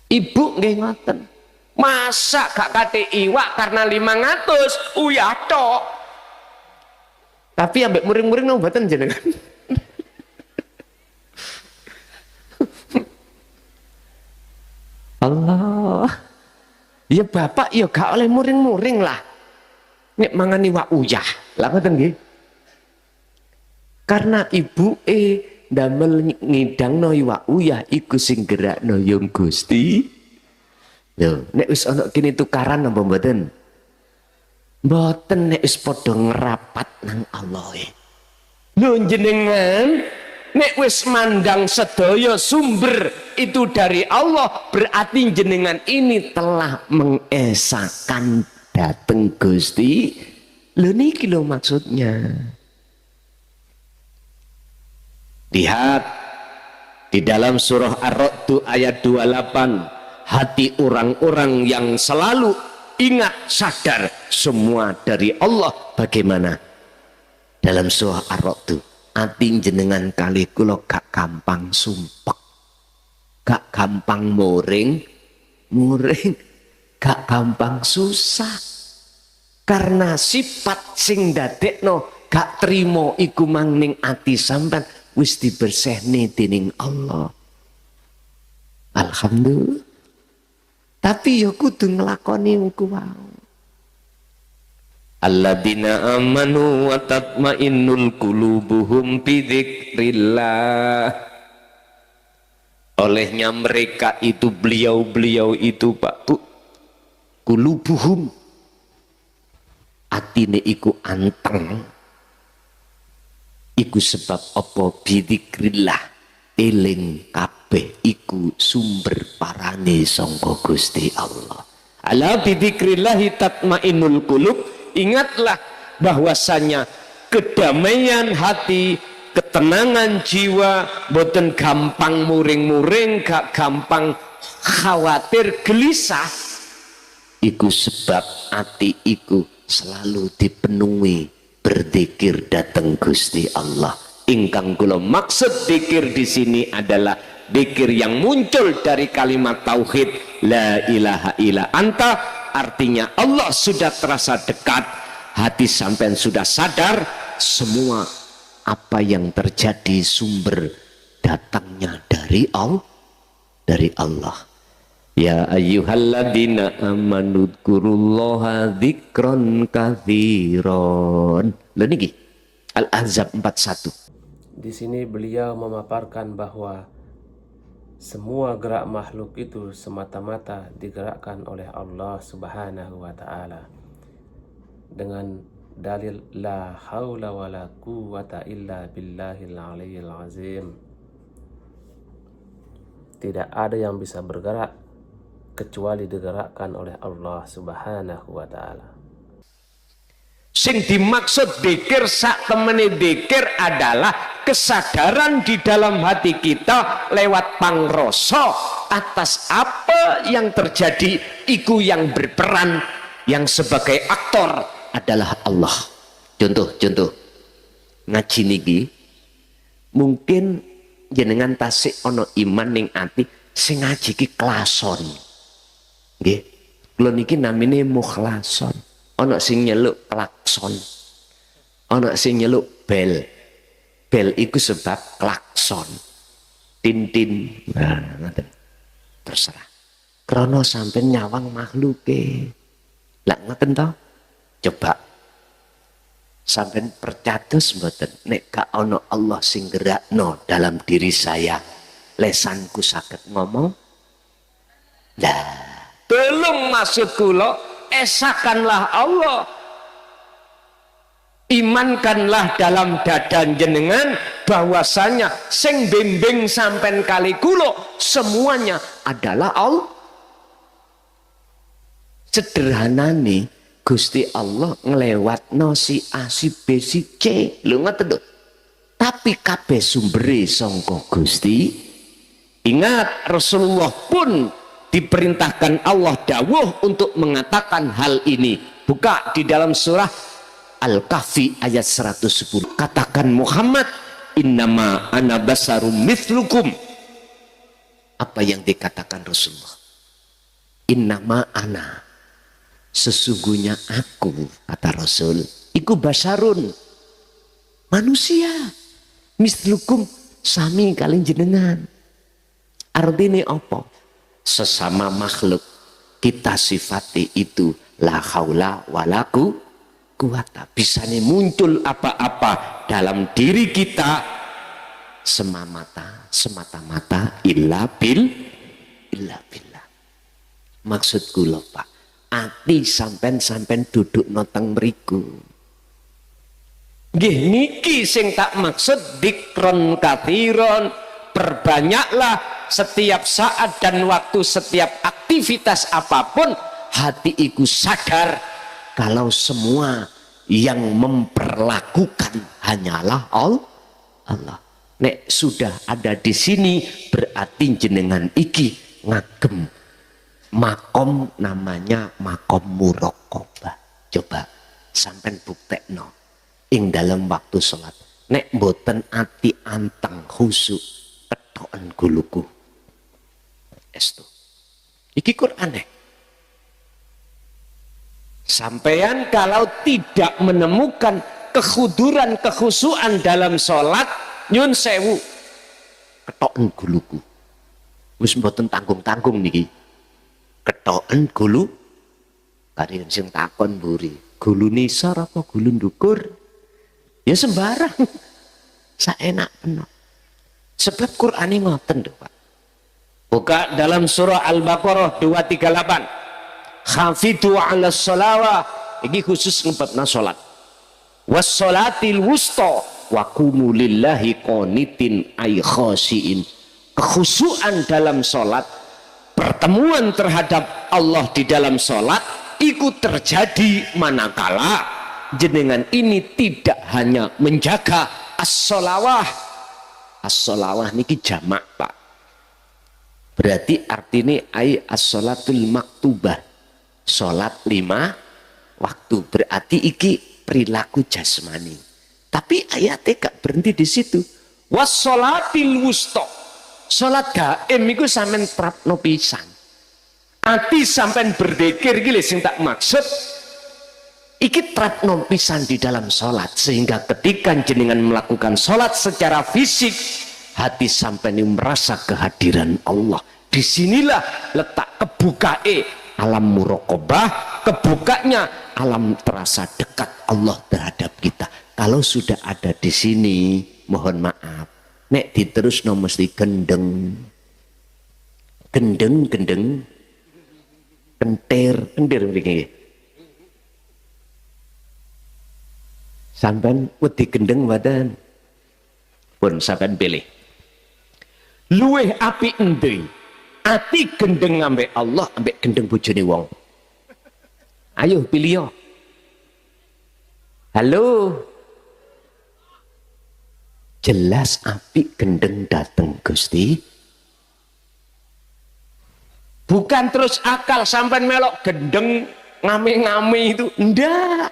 B: Ibu nggih ngoten. Masa gak kate iwak karena 500 uyah tok. Tapi ambek muring-muring nang boten jenengan. Allah. Ya bapak ya gak oleh muring-muring lah. Nek mangan iwak uyah, lah ngoten nggih. Karena ibu ndamel ngidangno iwak uyah iku sing gerakno yung Gusti. Lho, nek wis ana kene tukaran napa mboten? Mboten nek wis padha ngerapat nang Allah. Lho jenengan nek wis mandang sedaya sumber itu dari Allah, berarti jenengan ini telah mengesahkan dateng Gusti. Lho niki lho maksudnya. Lihat di dalam surah Ar-Ra'd ayat 28, hati orang-orang yang selalu ingat, sadar, semua dari Allah. Bagaimana? Dalam surah Ar-Ra'd, ati jenengan kali kula gak gampang sumpek, gak gampang muring, gak gampang susah. Karena sifat sing dadekno gak trimo iku mang ning ati sampean wis dibersihne dening Allah. Alhamdulillah. Tapi ya kudu nglakoni iku wae. Alladzina amanu wa tatmainnul qulubuhum bi dzikrillah. Olehnya mereka itu, beliau-beliau itu Pak Bu, qulubuhum, atine iku anteng, iku sebab apa? Bi dzikrillah, eling kabeh iku sumber parane sangka Gusti Allah. Ala bi dzikrillah tatmainnul qulub. Ingatlah bahwasanya kedamaian hati, ketenangan jiwa, boten gampang muring-muring, gak gampang khawatir, gelisah. Iku sebab hati iku selalu dipenuhi berzikir datang Gusti Allah. Ingkang kula maksud zikir di sini adalah zikir yang muncul dari kalimat tauhid la ilaha illa anta. Artinya Allah sudah terasa dekat, hati sampean sudah sadar semua apa yang terjadi sumber datangnya dari Allah. Ya ayyuhalladzina amanu dzkurullaha dzikron katsiron. Lha niki Al-Ahzab 41.
A: Di sini beliau memaparkan bahwa semua gerak makhluk itu semata-mata digerakkan oleh Allah Subhanahu wa Ta'ala dengan dalil la haula wala quwwata illa billahil aliyyil azim. Tidak ada yang bisa bergerak kecuali digerakkan oleh Allah Subhanahu wa Ta'ala.
B: Sing dimaksud dzikir sak temene dzikir adalah kesadaran di dalam hati kita lewat pangrasa atas apa yang terjadi. Iku yang berperan, yang sebagai aktor adalah Allah. Contoh ngaji niki mungkin jenengan tasik ono iman ning ati sing ngaji ki klason. Nggih, kula niki namine mukhlason. Ono sing nyeluk klakson, ono sing nyeluk bel. Bel iku sebab klakson, tintin. Nah, ngoten. Terserah. Krono sampean nyawang makhluke. Lah ngoten to? Coba sampean percados mboten nek gak ono Allah sing gerakno dalam diri saya, lesanku saged ngomong. Lah, belum maksud kula esakanlah Allah, imankanlah dalam dada jenengan bahwasanya sing bimbing sampen kali kulo semuanya adalah Allah. Sederhana nih Gusti Allah ngelewatno si A si B si C lho ngoten lho. Tapi kabeh sumbere sangka Gusti. Ingat Rasulullah pun diperintahkan Allah dawuh untuk mengatakan hal ini. Buka di dalam surah Al-Kahfi ayat 110. Katakan Muhammad, innama ana basarum mithlukum. Apa yang dikatakan Rasulullah? Innama ana, sesungguhnya aku, kata Rasul, iku basarun, manusia, mithlukum, sami kalian jenengan. Artinya apa? Sesama makhluk kita sifati itu la haula wala quwata. Bisa nih muncul apa-apa dalam diri kita semata-mata illa billah. Maksud kula Pak, ati sampen duduk noteng mriku. Nggih niki sing tak maksud dzikron katsiron. Perbanyaklah setiap saat dan waktu, setiap aktivitas apapun, hati iku sadar kalau semua yang memperlakukan hanyalah Allah. Nek sudah ada di sini berarti jenengan iki ngagem makom namanya makom muraqabah. Coba sampean buktekno ing dalam waktu sholat nek mboten ati anteng khusyuk ketoken guluku estu iki Quran sampean kalau tidak menemukan kekhuduran kekhusyuan dalam sholat nyun sewu ketoken guluku wis mboten tanggung-tanggung niki ketoken gulu kari sing takon mburi gulu nisar apa gulu ndukur ya sembarang saenak penuh sebab Quran ini ngoten lho Pak. Buka dalam surah Al-Baqarah 238 khafidu ala sholawah ini khusus ngebabna sholat wassolatil wusta wa qumu lillahi qanitin ay khasiin kekhusyuan dalam sholat pertemuan terhadap Allah di dalam sholat ikut terjadi manakala jenengan ini tidak hanya menjaga as-sholawah niki jamak Pak berarti artinya ay as-sholatul maktubah sholat 5 waktu berarti iki perilaku jasmani tapi ayatnya gak berhenti di situ was-sholatil wusta sholat gaim iku sampean trapno pisan ati sampean berdekir gile sing tak maksud iki trapno pisan di dalam sholat sehingga ketika jenengan melakukan sholat secara fisik hati sampean merasa kehadiran Allah disinilah letak kebukae alam muraqabah kebukanya alam terasa dekat Allah terhadap kita kalau sudah ada di sini mohon maaf nek diterus no mesti gendeng kentir begini sampean wedi gendeng badan pun sampean pilih luweh apik endi ati gendeng ambek Allah ambek gendeng bojone wong ayo pilih yo halo jelas apik gendeng dateng Gusti bukan terus akal sampean melok gendeng ngame-ngame itu ndak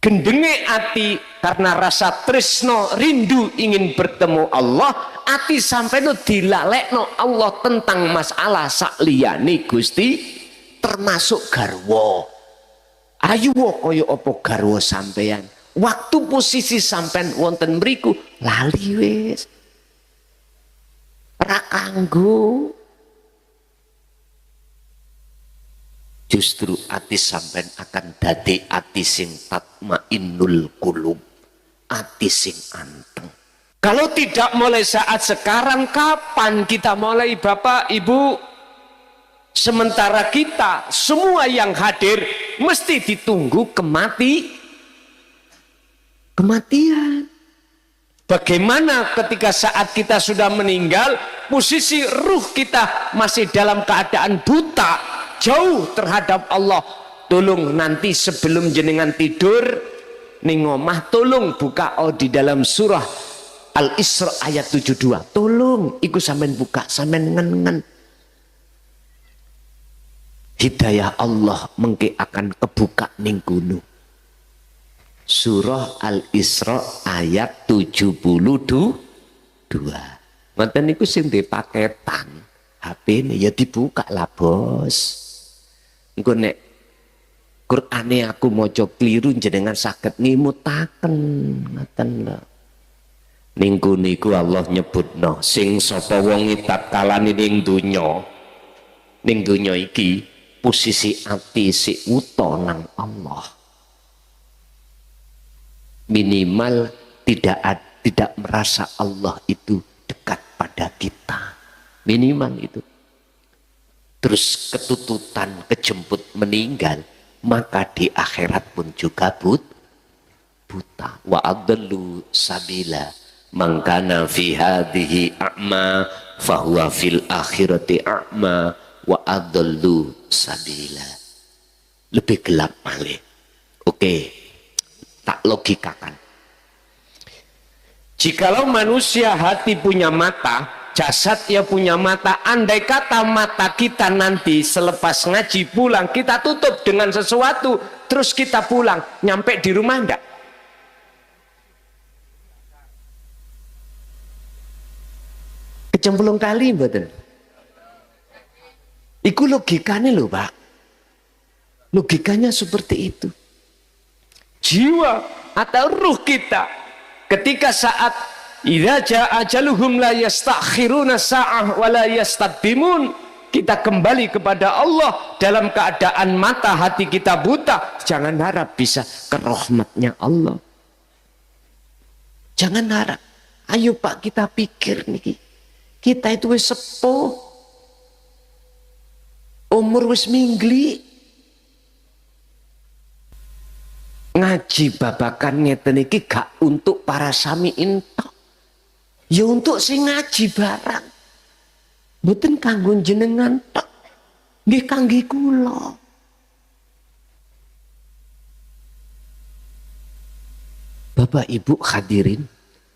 B: gendenge ati karena rasa tresno rindu ingin bertemu Allah ati sampai no dilalekno Allah tentang masalah sakliyane Gusti termasuk garwa ayu kaya apa garwa sampean waktu posisi sampean wonten mriku lali wis ra kanggo justru ati sampean akan dadi ati sing tatmainnul qulub ati sing anteng kalau tidak mulai saat sekarang kapan kita mulai Bapak Ibu sementara kita semua yang hadir mesti ditunggu kematian bagaimana ketika saat kita sudah meninggal posisi ruh kita masih dalam keadaan buta jauh terhadap Allah tolong nanti sebelum jenengan tidur ning omah tolong buka di dalam surah Al-Isra ayat 72 tolong ikut sampean buka sampean ngen hidayah Allah mengke akan kebuka ning gunung surah Al-Isra ayat 72 ngoten niku sing di paketan HP ini ya dibuka lah bos engko nek Qur'ane aku maca kliru jenengan saged ngimutaken ngoten lho ning niku Allah nyebutno sing sapa wong ngitat kalane ning donya iki posisi ati si uta nang Allah minimal tidak merasa Allah itu dekat pada kita minimal itu terus ketututan kejemput meninggal maka di akhirat pun juga buta wa adallu sabila man kana fi hadhihi a'ma fahuwa fil akhirati a'ma wa adallu sabila lebih gelap malih oke tak logikakan jikalau manusia hati punya mata jasad ya punya mata. Andai kata mata kita nanti selepas ngaji pulang kita tutup dengan sesuatu, terus kita pulang, nyampe di rumah enggak? Kecemplung kali mboten? Iku logikanya loh Pak. Logikanya seperti itu. Jiwa atau ruh kita ketika saat idza jaa ajaluhum la yastakhiruna sa'ah wa la yastaqdimun, kita kembali kepada Allah dalam keadaan mata hati kita buta, jangan harap bisa ke rahmatnya Allah. Jangan harap. Ayo Pak, kita pikir nih. Kita itu wis sepuh, umur wis minggli, ngaji babakan ngeten iki gak untuk para samiin tok, ya untuk sing ngaji barang, mboten kanggo jenengan tok, nggih kangge kula. Bapak Ibu hadirin,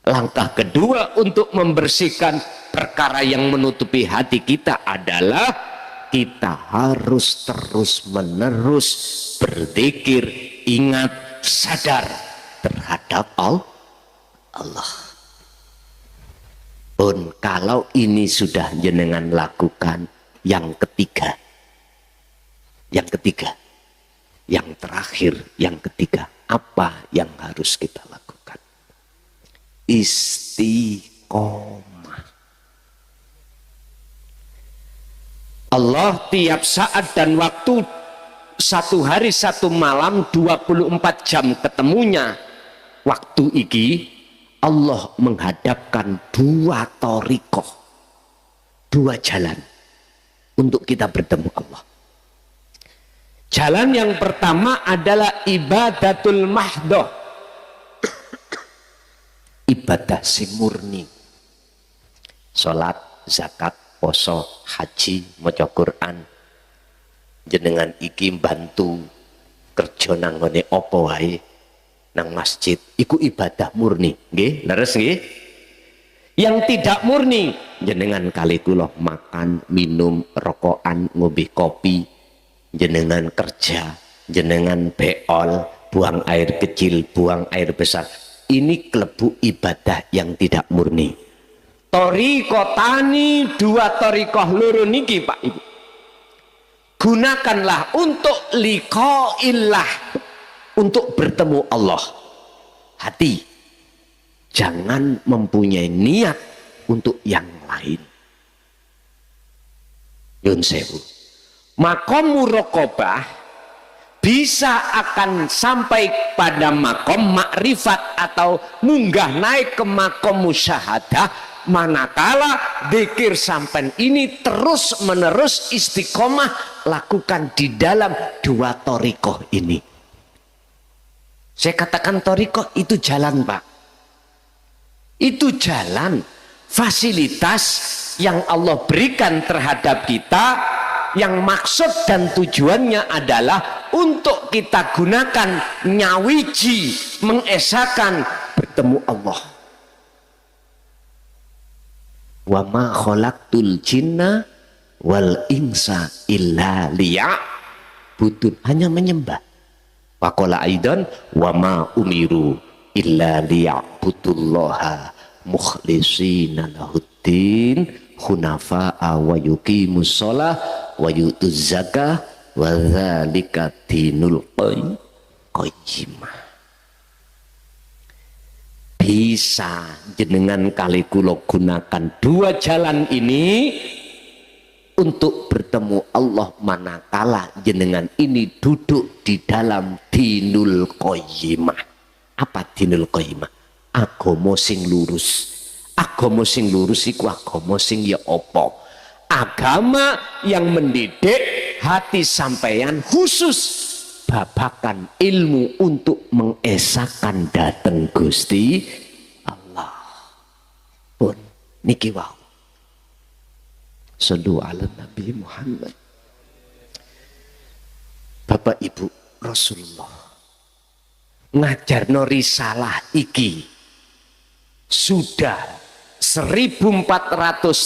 B: langkah kedua untuk membersihkan perkara yang menutupi hati kita adalah kita harus terus menerus berzikir, ingat, sadar terhadap Allah. Pun kalau ini sudah jenengan lakukan, yang ketiga, yang terakhir, yang ketiga, apa yang harus kita lakukan? Istiqomah. Allah tiap saat dan waktu, satu hari satu malam 24 jam ketemunya waktu iki, Allah menghadapkan dua thariqah, dua jalan untuk kita bertemu Allah. Jalan yang pertama adalah ibadatul mahdoh, ibadah sing murni, salat, zakat, poso, haji, maca Quran. Jenengan iki bantu kerja nang ngene apa wae nang masjid, iku ibadah murni, nggih, leres nggih? Yang tidak murni, jenengan kali kula makan, minum, rokokan, ngombe kopi, jenengan kerja, jenengan beol, buang air kecil, buang air besar. Ini klebu ibadah yang tidak murni. Thariqah tani, dua thariqah loro niki Pak Ibu, gunakanlah untuk liqa'illah, untuk bertemu Allah. Hati jangan mempunyai niat untuk yang lain. Yun sewu, makom muraqabah bisa akan sampai pada makom makrifat atau munggah naik ke makom musyahadah manakala dzikir sampai ini terus menerus istiqomah lakukan di dalam dua thariqah ini. Saya katakan thariqah itu jalan Pak, itu jalan, fasilitas yang Allah berikan terhadap kita, yang maksud dan tujuannya adalah untuk kita gunakan nyawiji, mengesahkan bertemu Allah. Wa ma khalaqtul jinna wal insa illa liya'budun, hanya menyembah. Wa qala aidan wa ma umiru illa liya'budullaha mukhlishina lahuddin hunafa'a wa yuqimus shalah wa yutuz zakah wa dzalika dinul qayyimah. Bisa jenengan kali kula gunakan dua jalan ini untuk bertemu Allah manakala jenengan ini duduk di dalam dinul qayyimah. Apa dinul qayyimah? Agama sing lurus. Agama sing lurus iku agama sing ya apa? Agama yang mendidik hati sampeyan khusus babakan ilmu untuk mengesahkan dateng Gusti Allah. Pun niki wau. Sallu ala Nabi Muhammad. Bapak Ibu, Rasulullah ngajarno risalah iki sudah 1400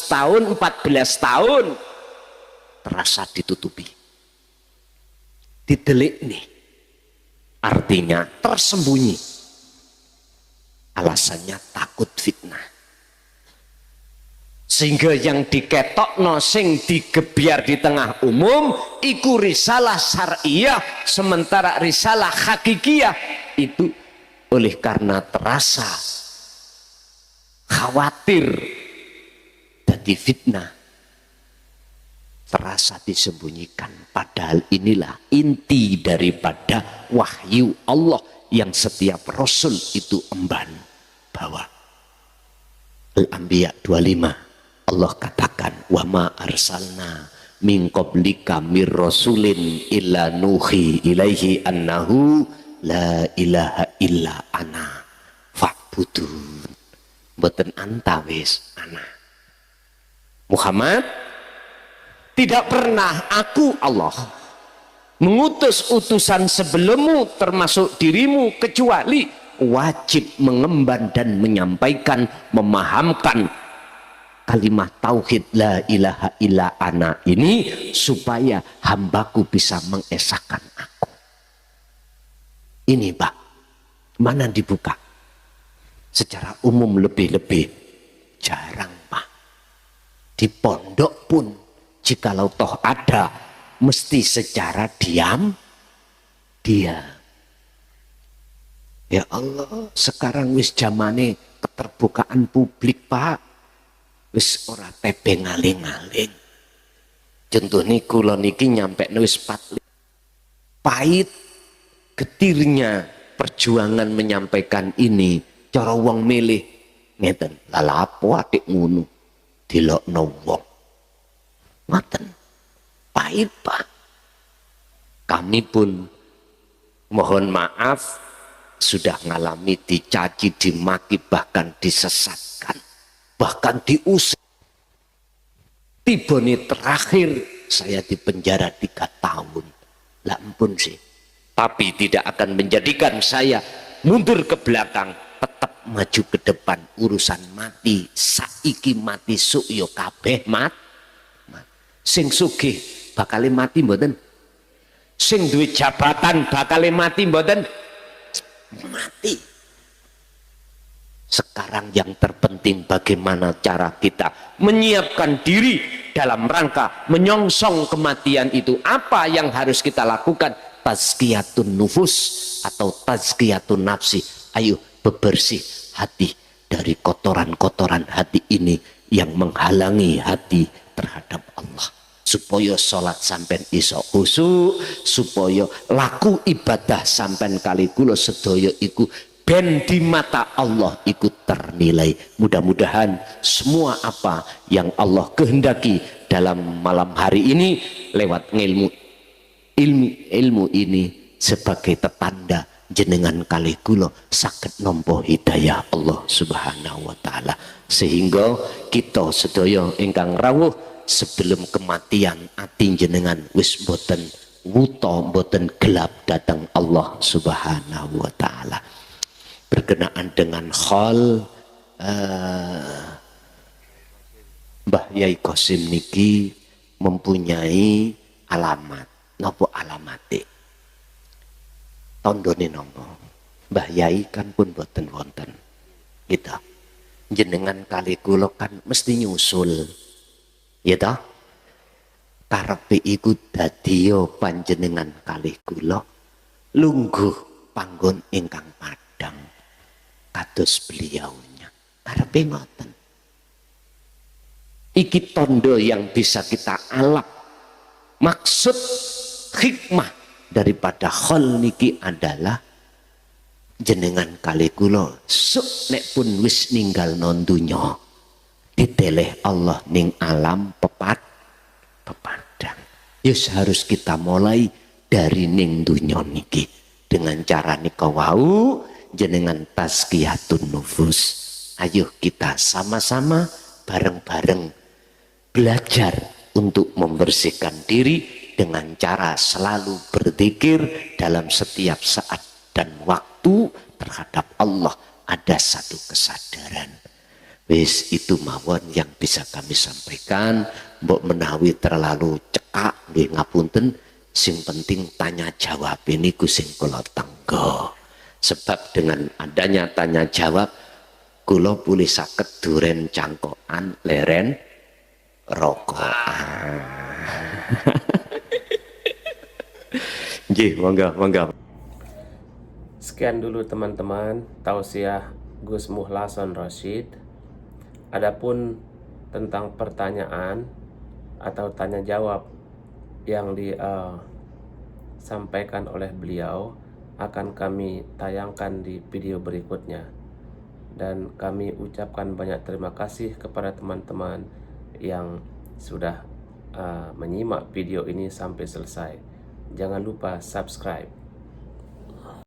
B: tahun, 14 tahun terasa ditutupi, didelik nih, artinya tersembunyi. Alasannya takut fitnah, sehingga yang diketokno sing digebiar di tengah umum iku risalah syariah, sementara risalah hakikiyah itu oleh karena terasa khawatir jadi fitnah, terasa disembunyikan. Padahal inilah inti daripada wahyu Allah yang setiap rasul itu emban bawa. Al-Anbiya 25 Allah katakan, wa ma arsalna min qablika mir rasulin illa nuhi ilaihi annahu la ilaha illa ana fa'budun. Mboten antawis ana Muhammad, tidak pernah aku Allah mengutus utusan sebelummu termasuk dirimu kecuali wajib mengemban dan menyampaikan, memahamkan kalimat tauhid la ilaha illa ana ini supaya hambaku bisa mengesahkan aku. Ini Pak, mana dibuka? Secara umum lebih-lebih jarang Pak. Di pondok pun jikalau toh ada mesti secara diam. Ya Allah, sekarang wis zamane keterbukaan publik Pak, wis ora tebe ngaling-ngaling. Contoh nih kula niki nyampe wis pahit getirnya perjuangan menyampaikan ini. Cara wong milih ngeten, lha apa atik ngono dilokno wong. Ngoten. Pahit Pak. Kami pun mohon maaf sudah ngalami dicaci, dimaki, bahkan disesatkan, bahkan diusir. Tibone terakhir saya di penjara 3 tahun. Lah ampun sih. Tapi tidak akan menjadikan saya mundur ke belakang, tetap maju ke depan. Urusan mati, saiki mati suk yo kabeh sing sugih bakal mati mboten, sing duwe jabatan bakal mati mboten, mati. Sekarang yang terpenting bagaimana cara kita menyiapkan diri dalam rangka menyongsong kematian itu. Apa yang harus kita lakukan? Tazkiyatun nufus atau tazkiyatun nafsi. Ayo bebersih hati dari kotoran-kotoran hati ini yang menghalangi hati terhadap Allah, supaya sholat sampai iso khusyuk, supaya laku ibadah sampai kali kula sedaya iku ben di mata Allah ikut ternilai. Mudah-mudahan semua apa yang Allah kehendaki dalam malam hari ini lewat ilmu ini sebagai tetanda jenengan kali kula saged nampa hidayah Allah Subhanahu wa taala, sehingga kita sedaya ingkang rawuh sebelum kematian ati jenengan wis boten wuta, boten gelap datang Allah Subhanahu wa taala. Berkenaan dengan hal Mbah Yai Qasim niki mempunyai alamat. Napa alamate? Tandane napa? Mbah Yai kan pun boten wonten. Gitu. Jenengan kali kula kan mesti nyusul. Ya toh? Karepe iku dadi panjenengan kalih kula lungguh panggon ingkang padhang kados beliaunya. Karepe ngoten. Iki tondo yang bisa kita alap. Maksud hikmah daripada khol niki adalah jenengan kali kula suk nek pun wis ninggal non dunya diteleh Allah ning alam pepadang. Yus harus kita mulai dari ning dunya niki dengan cara nika wau jenengan tazkiyatun nufus. Ayo kita sama-sama bareng-bareng belajar untuk membersihkan diri dengan cara selalu berzikir dalam setiap saat dan waktu terhadap Allah. Ada satu kesadaran Wis itu mawon yang bisa kami sampaikan. Mbok menawi terlalu cekak nggih ngapunten, sing penting tanya jawab ini sing kula tangga. Sebab dengan adanya tanya jawab kula pulih saged duren cangkokan leren rokokan. Nggih, monggo.
A: Sekian dulu teman-teman tausiah Gus Muhlason Rashid. Adapun tentang pertanyaan atau tanya jawab yang disampaikan oleh beliau akan kami tayangkan di video berikutnya. Dan kami ucapkan banyak terima kasih kepada teman-teman yang sudah menyimak video ini sampai selesai. Jangan lupa subscribe.